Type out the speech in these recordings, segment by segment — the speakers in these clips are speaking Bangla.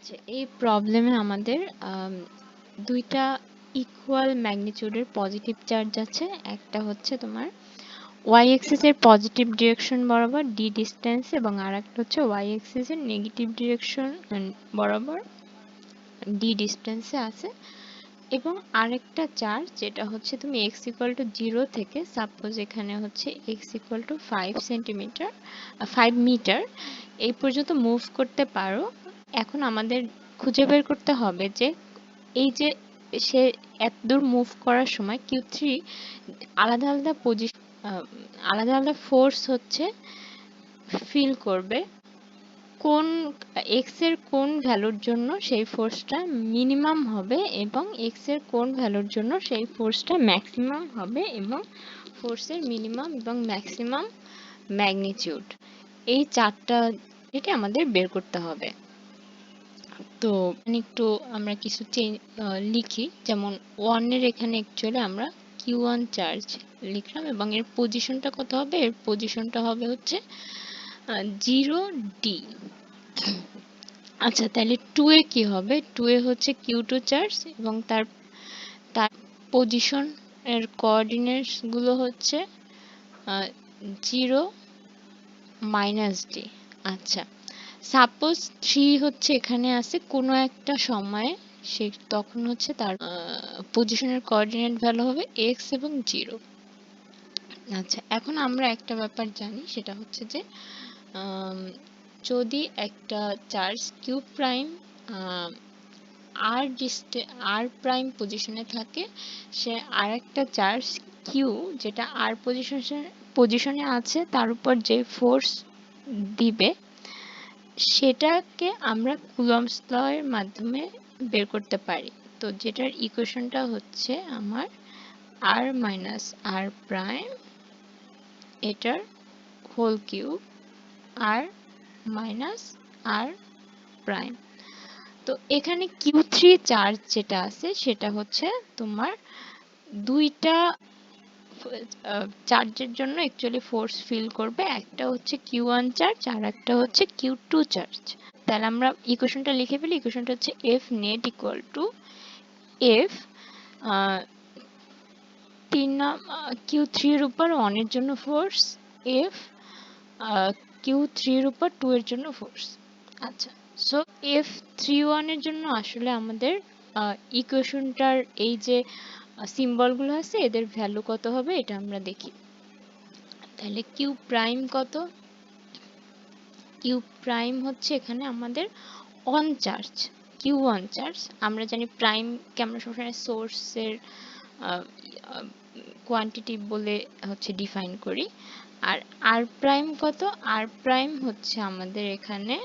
আচ্ছা, এই প্রবলেমে আমাদের দুইটা ইকুয়াল ম্যাগনিটিউডের পজিটিভ চার্জ আছে। একটা হচ্ছে তোমার ওয়াই অ্যাক্সিস এর পজিটিভ ডিরেকশন বরাবর ডি ডিস্টেন্স এবং আরেকটা হচ্ছে ওয়াই অ্যাক্সিস এর নেগেটিভ ডিরেকশন বরাবর ডি ডিস্টেন্সে আছে। এবং আরেকটা চার্জ যেটা হচ্ছে তুমি x ইকুয়াল টু 0 থেকে সাপোজ এখানে হচ্ছে x equal to 5 centimetre 5 metre এই পর্যন্ত মুভ করতে পারো। এখন আমাদের খুঁজে বের করতে হবে যে এই যে সে এত দূর মুভ করার সময় Q3 আলাদা আলাদা আলাদা আলাদা ফোর্স হচ্ছে ফিল করবে কোন এক্স এর কোন ভ্যালুর জন্য সেই ফোর্সটা মিনিমাম হবে এবং এক্স এর কোন ভ্যালুর জন্য সেই ফোর্সটা ম্যাক্সিমাম হবে এবং ফোর্সের মিনিমাম এবং ম্যাক্সিমাম ম্যাগনিটিউড এই চারটা থেকে আমাদের বের করতে হবে। তো একটু আমরা কিছু লিখি, যেমন 1 এর এখানে অ্যাকচুয়ালি আমরা Q1 চার্জ লিখলাম এবং এর পজিশনটা কত হবে? এর পজিশনটা হবে হচ্ছে 0d। আচ্ছা, তাহলে 2 এ কি হবে? 2 এ হচ্ছে Q2 চার্জ এবং তার তার পজিশন এর কোঅর্ডিনেটস গুলো হচ্ছে 0 -d। আচ্ছা, সাপোজ 3 হচ্ছে এখানে আছে কোনো একটা সময়ে, সে তখন হচ্ছে তার পজিশনের কোঅর্ডিনেট ভ্যালু হবে x এবং 0। আচ্ছা, এখন আমরা একটা ব্যাপার জানি, সেটা হচ্ছে যে যদি একটা চার্জ কিউ প্রাইম আর প্রাইম পজিশনে থাকে, সে আরেকটা চার্জ কিউ যেটা আর পজিশনে আছে তার উপর যে ফোর্স দিবে সেটাকে আমরা কুলম্বস ল এর মাধ্যমে বের করতে পারি। তো যেটার ইকুয়েশনটা হচ্ছে আমার আর মাইনাস আর প্রাইম এটার হোল কিউব আর মাইনাস আর প্রাইম। তো এখানে Q3 চার্জ যেটা আছে সেটা হচ্ছে তোমার দুইটা চার্জের জন্য অ্যাকচুয়ালি ফোর্স ফিল করবে, একটা হচ্ছে Q1 চার্জ আর একটা হচ্ছে Q2 চার্জ। তাহলে আমরা ইকুয়েশনটা লিখে ফেলি। ইকুয়েশনটা হচ্ছে F net equal to F Q3 এর উপর 1 এর জন্য ফোর্স, F Q3 এর উপর 2 এর জন্য ফোর্স। আচ্ছা, সো F31 এর জন্য আসলে আমাদের ইকুয়েশনটার এই যে সিম্বলগুলো আছে এদের ভ্যালু কত হবে এটা আমরা দেখি। তাহলে কিউ প্রাইম কত? কিউ প্রাইম হচ্ছে এখানে আমাদের অন চার্জ, Q1 চার্জ। আমরা জানি প্রাইমকে আমরা সবসময় সোর্সের কোয়ান্টিটি বলে হচ্ছে ডিফাইন করি। আর আর প্রাইম কত? আর প্রাইম হচ্ছে আমাদের এখানে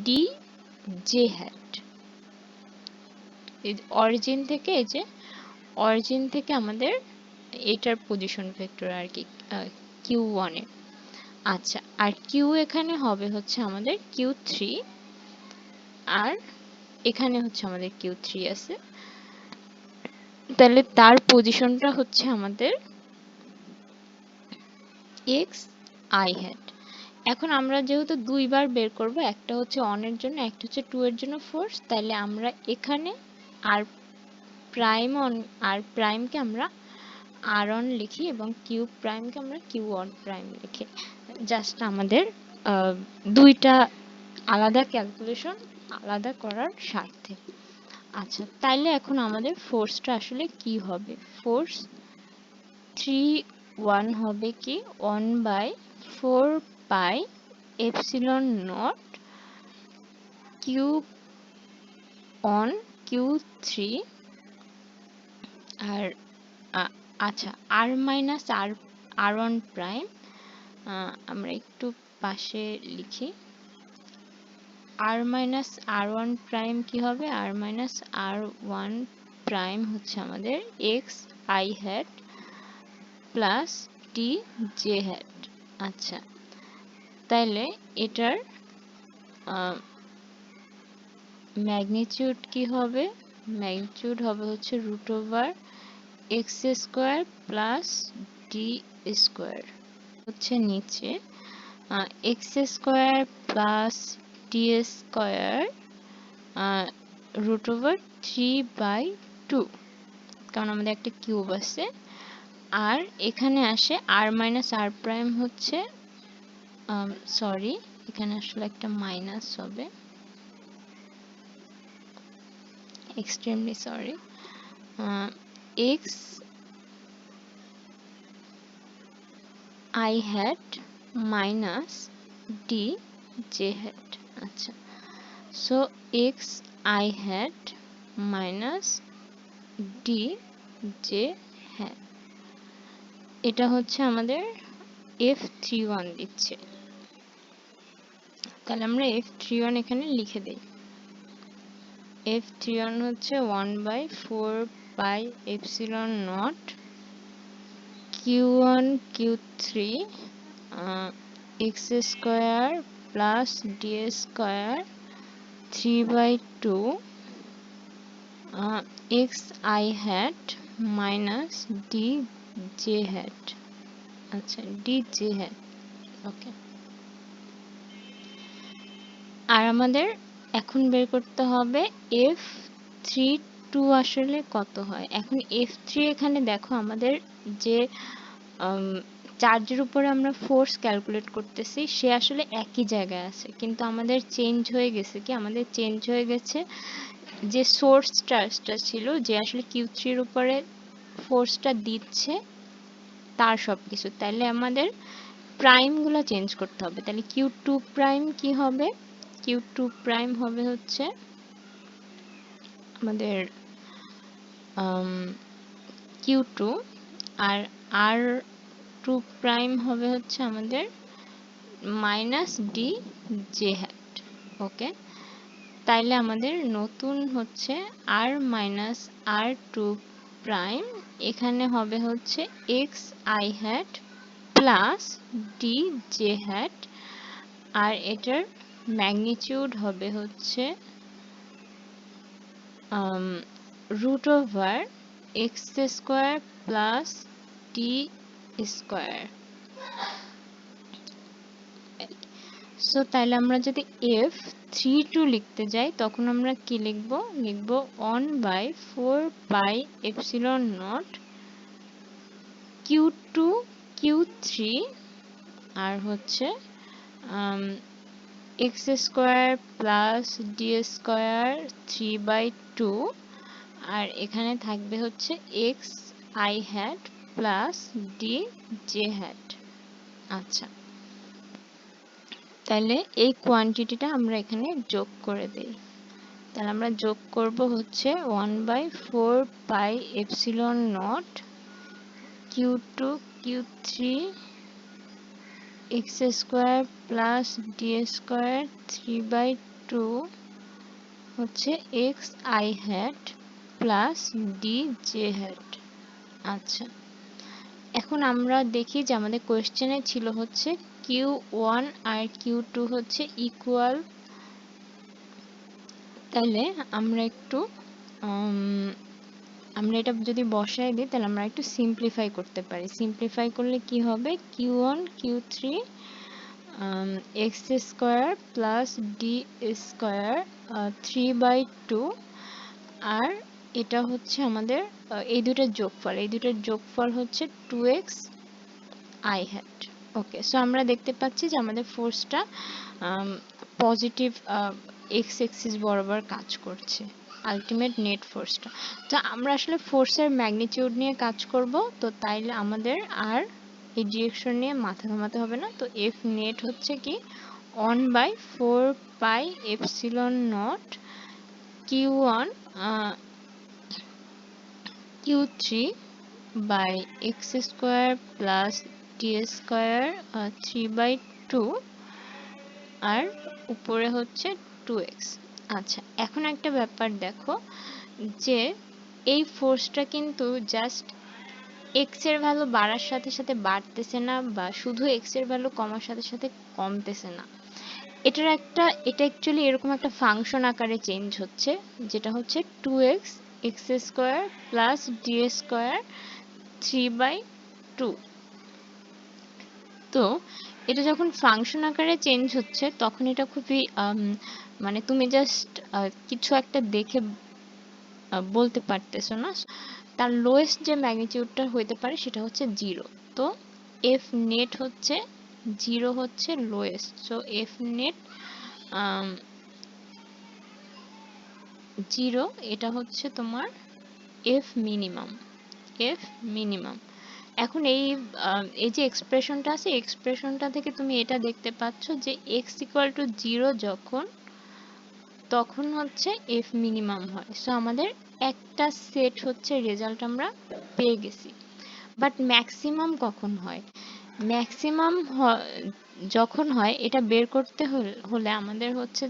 ডি জে হ্যাট। অরিজিন থেকে এই যে অরিজিন থেকে আমাদের এটার পজিশন ভেক্টর আর কি Q1 এর। আচ্ছা, আর কিউ এখানে হবে হচ্ছে আমাদের Q3 আর এখানে হচ্ছে আমাদের Q3 আছে। তাহলে তার পজিশনটা হচ্ছে আমাদের এক্স আই হ্যাট। এখন আমরা যেহেতু দুইবার বের করব, একটা হচ্ছে অন এর জন্য একটা হচ্ছে 2 এর জন্য ফোর্স, তাহলে আমরা এখানে আর প্রাইম অন আর প্রাইমকে আমরা আর অন লিখি এবং কিউ প্রাইমকে আমরা কিউ অন প্রাইম লিখি, জাস্ট আমাদের দুইটা আলাদা ক্যালকুলেশন আলাদা করার স্বার্থে। আচ্ছা, তাইলে এখন আমাদের ফোর্সটা আসলে কি হবে? ফোর্স 3 হবে কি 1/4 pi epsilon naught Q on Q3 আর আচ্ছা r minus r one prime আমরা একটু পাশে লিখি। R minus r one prime কি হবে? R minus r one prime হচ্ছে আমাদের x i hat plus t j hat. আচ্ছা, তাইলে এটার ম্যাগনিটিউড কি হবে? ম্যাগনিটিউড হবে হচ্ছে root over x square plus d square হচ্ছে নিচে x square plus d square √3/2, কারণ আমাদের একটা কিউব আছে। আর এখানে আসে আর মাইনাস আর প্রাইম হচ্ছে, সরি এখানে আসলে একটা মাইনাস হবে, extremely sorry, x i hat minus d j hat. আচ্ছা, so x i hat minus d j hat, এটা হচ্ছে আমাদের F31 দিচ্ছে। তাহলে আমরা F31 এখানে লিখে দেই। F31 হচ্ছে 1/4πε0 Q1 Q3 x square plus d square 3/2 x i hat minus d j hat. আচ্ছা, ডি জে হ্যাট, ওকে। আর আমাদের এখন বের করতে হবে F32 আসলে কত হয়। এখন F3 এখানে দেখো আমাদের যে চার্জের উপরে আমরা ফোর্স ক্যালকুলেট করতেছি সে আসলে একই জায়গায় আছে, কিন্তু আমাদের চেঞ্জ হয়ে গেছে কি, আমাদের চেঞ্জ হয়ে গেছে যে সোর্স চার্জটা ছিল, যে আসলে Q3 এর উপরে ফোর্সটা দিচ্ছে তার সবকিছু। তাইলে আমাদের প্রাইমগুলো চেঞ্জ করতে হবে। তাহলে Q2 প্রাইম কি হবে? Q2 প্রাইম হবে হচ্ছে আমাদের Q2, আর R2 প্রাইম হবে হচ্ছে আমাদের মাইনাস ডি জে হ্যাট। ওকে, তাইলে আমাদের নতুন হচ্ছে আর মাইনাস R2 প্রাইম, এখানে হবে হচ্ছে x i hat plus d j hat, আর এটার ম্যাগনিটিউড হবে হচ্ছে √x² plus d square. So তাহলে আমরা যদি F32 লিখতে যাই তখন আমরা কি লিখব? লিখব 1/4πε0 Q2 Q3 আর হচ্ছে x² প্লাস ডি স্কয়ার 3/2, আর এখানে থাকবে হচ্ছে x i hat plus d j hat. আচ্ছা, তাহলে এই কোয়ান্টিটিটা আমরা এখানে যোগ করে দেই। তাহলে আমরা যোগ করব হচ্ছে 1/4πε0 Q2 Q3 x² plus d square 3/2 হচ্ছে x i hat plus d j hat. আচ্ছা, এখন আমরা দেখি যে আমাদের কোয়েশ্চেনে ছিল হচ্ছে Q1 আর Q2 হচ্ছে ইকুয়াল। তাহলে আমরা একটু আমরা এটা যদি বসাই দিই তাহলে আমরা একটু সিম্পলিফাই করতে পারি। সিম্পলিফাই করলে কি হবে? Q1 Q3 x² plus d square 3/2, আর এটা হচ্ছে আমাদের এই দুটার যোগফল, এই দুটার যোগফল হচ্ছে 2x I hate. Okay, so আমরা দেখতে পাচ্ছি যে আমাদের ফোর্সটা পজিটিভ এক্স এক্সিস বরাবর কাজ করছে, আলটিমেট নেট ফোর্সটা। তো আমরা আসলে ফোর্সের ম্যাগনিটিউড নিয়ে কাজ করব, তো তাইলে আমাদের আর এই ডিরেকশন নিয়ে মাথা ঘামাতে হবে না। তো এফ নেট হচ্ছে কি 1/4πε0 Q1 Q3 by x² plus d² 3/2, আর উপরে হচ্ছে 2x। আচ্ছা, এখন একটা ব্যাপার দেখো যে এই ফোর্সটা কিন্তু জাস্ট x এর ভ্যালু বাড়ার সাথে সাথে বাড়তেছে না, বা শুধু x এর ভ্যালু কমার সাথে সাথে কমতেছে না। এটা অ্যাকচুয়ালি এরকম একটা ফাংশন আকারে চেঞ্জ হচ্ছে, যেটা হচ্ছে 2x x² প্লাস d² 3/2। তো এটা যখন ফাংশন আকারে চেঞ্জ হচ্ছে তখন এটা খুবই মানে তুমি জাস্ট কিছু একটা দেখে বলতে পারতেছো না। তার লোয়েস্ট যে ম্যাগনিটিউডটা হইতে পারে সেটা হচ্ছে 0। তো এফ নেট হচ্ছে 0 হচ্ছে লোয়েস্ট, সো এফ নেট 0, এটা হচ্ছে তোমার এফ মিনিমাম। F minimum. এখন এই যে এক্সপ্রেশনটা আছে, এক্সপ্রেশনটা থেকে তুমি এটা দেখতে পাচ্ছ যে x ইকুয়াল টু 0 যখন, তখন হচ্ছে এফ মিনিমাম হয়। সো আমাদের একটা সেট হচ্ছে রেজাল্ট আমরা পেয়ে গেছি। বাট ম্যাক্সিমাম কখন হয়? ম্যাক্সিমাম যখন হয় এটা বের করতে হলে আমাদের হচ্ছে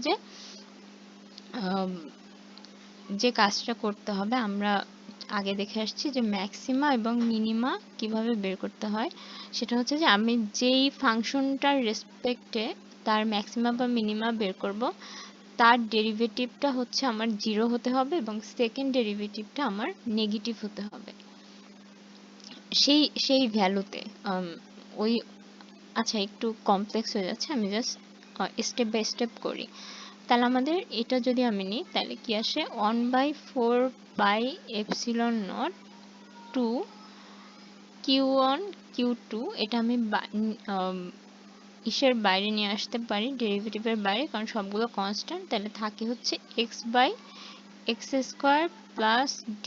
যে কাজটা করতে হবে, আমরা আগে দেখে আসছি যে ম্যাক্সিমা এবং মিনিমা কিভাবে বের করতে হয়। সেটা হচ্ছে যে আমি যেই ফাংশনটার রেসপেক্টে তার ম্যাক্সিমা বা মিনিমা বের করব, তার ডেরিভেটিভটা হচ্ছে আমার 0 হতে হবে এবং সেকেন্ড ডেরিভেটিভটা আমার নেগেটিভ হতে হবে সেই সেই ভ্যালুতে। ওই আচ্ছা, একটু কমপ্লেক্স হয়ে যাচ্ছে, আমি জাস্ট স্টেপ বাই স্টেপ করি। তাহলে আমাদের এটা যদি আমি নিই তাহলে কি আসে, 1/4 pi epsilon not to Q1 Q2। এটা আমি ইসের বাইরে নিয়ে আসতে পারি, ডেরিভেটিভের বাইরে, কারণ সবগুলো কনস্ট্যান্ট। তাহলে থাকে হচ্ছে x/x² প্লাস d²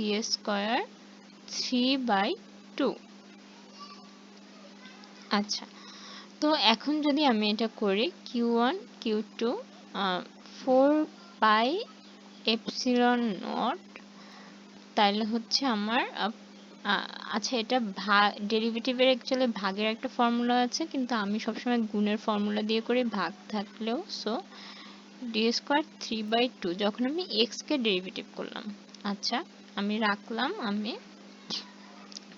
3/2। আচ্ছা, তো এখন যদি আমি এটা করি Q1 Q2 4/এপসিলন নট, তাহলে হচ্ছে আমার আচ্ছা, এটা ডেরিভেটিভের অ্যাকচুয়ালি ভাগের একটা ফর্মুলা আছে, কিন্তু আমি সবসময় গুণের ফর্মুলা দিয়ে করি ভাগ থাকলেও। সো d² 3/2 যখন আমি x কে ডেরিভেটিভ করলাম। আচ্ছা, আমি রাখলাম,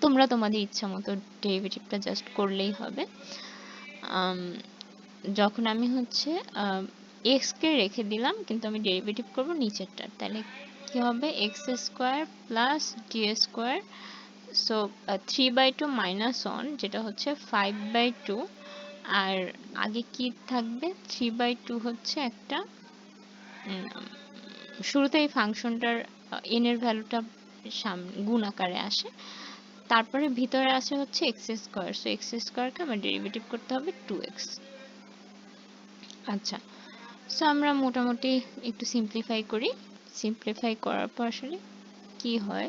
তোমরা তোমাদের ইচ্ছা মতো ডেরিভেটিভটা জাস্ট করলেই হবে। যখন আমি হচ্ছে x কে রেখে দিলাম, কিন্তু আমি ডেরিভেটিভ করব নিচেরটার, তাহলে কি হবে, x² plus d²। So 3/2 minus 1, যেটা হচ্ছে 5/2। আর আগে কি থাকবে, 3/2 হচ্ছে একটা শুরুতে এই ফাংশনটার n এর ভ্যালুটা গুণ আকারে আসে, তারপরে ভিতরে আসে হচ্ছে x²। সো x² কে আমার ডেরিভেটিভ করতে হবে 2x। আচ্ছা, সো আমরা মোটামুটি একটু সিম্পলিফাই করি। সিম্পলিফাই করার পর আসলে কি হয়,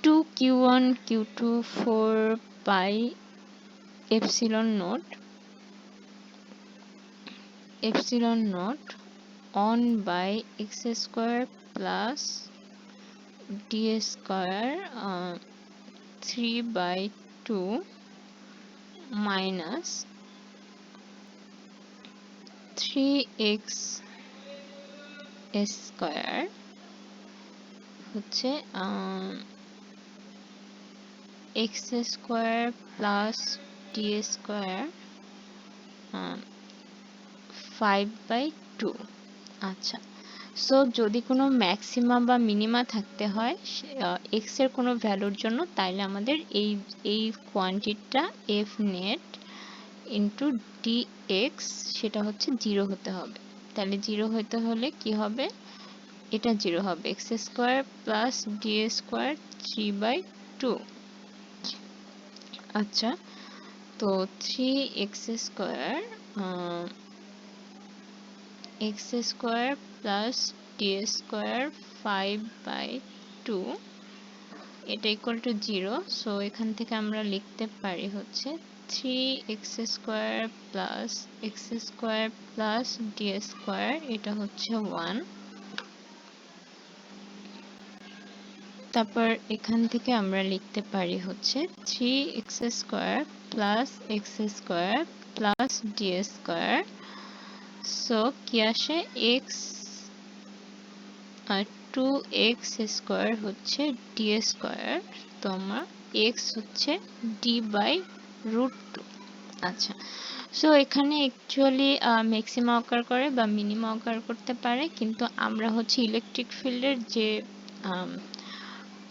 2Q1 Q2 4/এপসিলন not 1/x² plus d² 3/2 minus 3x² হচ্ছে x² প্লাস d² 5/2। আচ্ছা, সো যদি কোনো ম্যাক্সিমা বা মিনিমা থাকতে হয় x এর কোনো ভ্যালুর জন্য, তাইলে আমাদের এই কোয়ান্টিটিটা f নেট ইন্টু dx সেটা হচ্ছে 0 হতে হবে। তাহলে 0 হতে হলে কি হবে, এটা 0 হবে, x² প্লাস d² 3/2। আচ্ছা, তো 3x² প্লাস d² 5/2 এটা ইকুয়াল টু 0। সো এখান থেকে আমরা লিখতে পারি হচ্ছে 3x² plus x² plus d², এটা হচ্ছে 1। তারপর এখান থেকে আমরা লিখতে পারি হচ্ছে 3x² plus x² plus d²। So কি আসে, x আর 2x² হচ্ছে d²। তো আমার x হচ্ছে d/√2। আচ্ছা, সো এখানে অ্যাকচুয়ালি ম্যাক্সিমা অকার করে বা মিনিমা অকার করতে পারে, কিন্তু আমরা হচ্ছে ইলেকট্রিক ফিল্ডের যে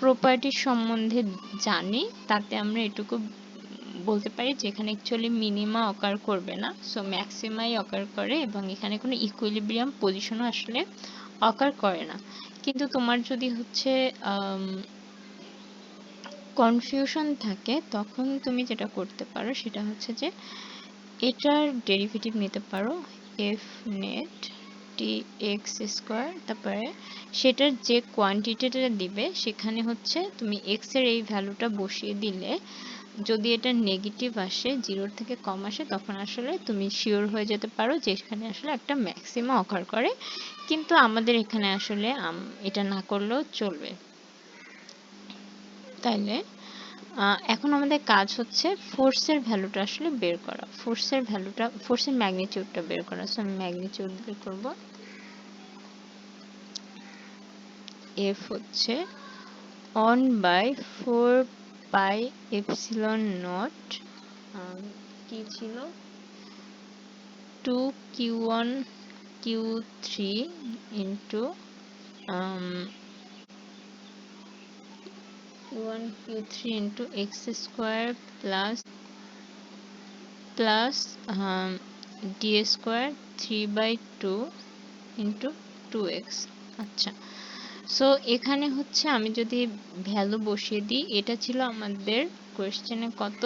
প্রপার্টি সম্বন্ধে জানি, তাতে আমরা এটুকু বলতে পারি যে এখানে অ্যাকচুয়ালি মিনিমা অকার করবে না, সো ম্যাক্সিমাই অকার করে, এবং এখানে কোনো ইকুইলিব্রিয়াম পজিশনও আসলে অকার করে না। কিন্তু তোমার যদি হচ্ছে কনফিউশন থাকে, তখন তুমি যেটা করতে পারো সেটা হচ্ছে যে এটার ডেরিভেটিভ নিতে পারো F net T X square, তারপরে সেটার যে কোয়ান্টিটিটা দিবে সেখানে হচ্ছে তুমি এক্স এর এই ভ্যালুটা বসিয়ে দিলে যদি এটা নেগেটিভ আসে, জিরোর থেকে কম আসে, তখন আসলে তুমি শিওর হয়ে যেতে পারো যে এখানে আসলে একটা ম্যাক্সিমা অকার করে। কিন্তু আমাদের এখানে আসলে এটা না করলেও চলবে। তাইলে এখন আমাদের কাজ হচ্ছে ফোর্সের ভ্যালুটা আসলে বের করা, ফোর্সের ম্যাগনিটিউডটা বের করা। সো আমি ম্যাগনিটিউড বের করব। এফ হচ্ছে 1/4 পাই এপসিলন নট, কি ছিল 2q1 q3 into q1 q3 into x square plus d square 3/2 into 2x। আচ্ছা, সো এখানে হচ্ছে আমি যদি ভ্যালু বসিয়ে দিই, এটা ছিল আমাদের কোয়েশ্চেনে কত,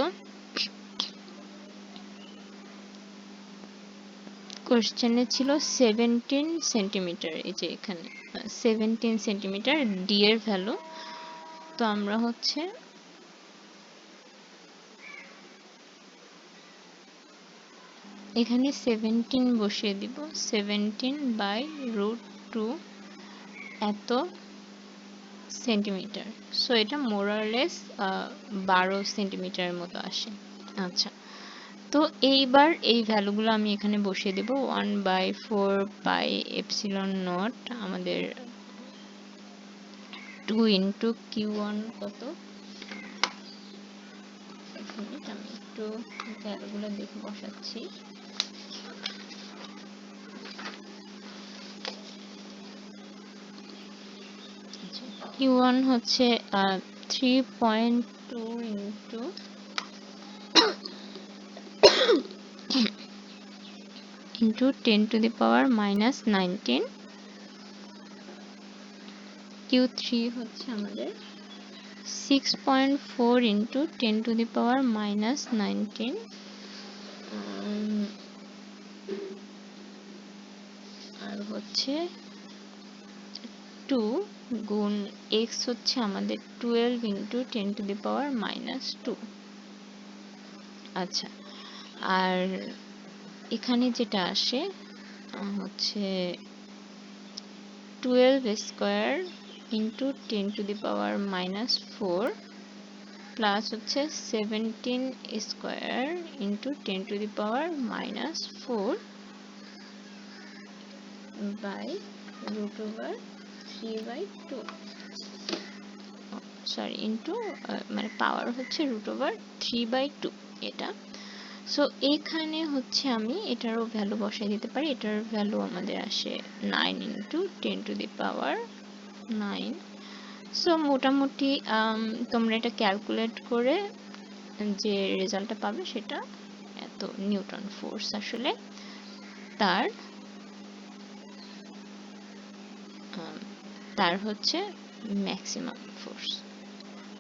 কোয়েশ্চেনে ছিল 17 সেন্টিমিটার। এই যে এখানে 17 সেন্টিমিটার ডি এর ভ্যালু। তো আমরা হচ্ছে এখানে 17 বসিয়ে দিব, 17/√2 এত সেন্টিমিটার। সো এটা মোরারলেস 12 সেন্টিমিটারের মতো আসে। আচ্ছা, তো এইবার এই ভ্যালুগুলো আমি এখানে বসিয়ে দেব। 1/4 পাই এপসিলন নট, আমাদের 2 ইন্টু q1 কত, আমি একটু ভ্যালুগুলো দেখে বসাচ্ছি। q1 হচ্ছে 3.2 into into 10 to the power minus 19। q3 হচ্ছে আমাদের 6.4 into 10 to the power minus 19, আর হচ্ছে 2 গুণ x হচ্ছে আমাদের 12 into 10 to the power minus 2। আচ্ছা, আর এখানে যেটা আসে হচ্ছে 12 square into 10 to the power minus 4 plus হচ্ছে 17 square into 10 to the power minus 4 by √3/2, sorry into মানে পাওয়ার হচ্ছে √3/2 এটা। সো এখানে হচ্ছে আমি এটারও ভ্যালু বসাই দিতে পারি। এটার ভ্যালু আমাদের আসে 9 into 10 to the power 9। So মোটামুটি তোমরা এটা ক্যালকুলেট করে যে রেজাল্টটা পাবে সেটা এত নিউটন ফোর্স আসলে তার হচ্ছে ম্যাক্সিমাম ফোর্স।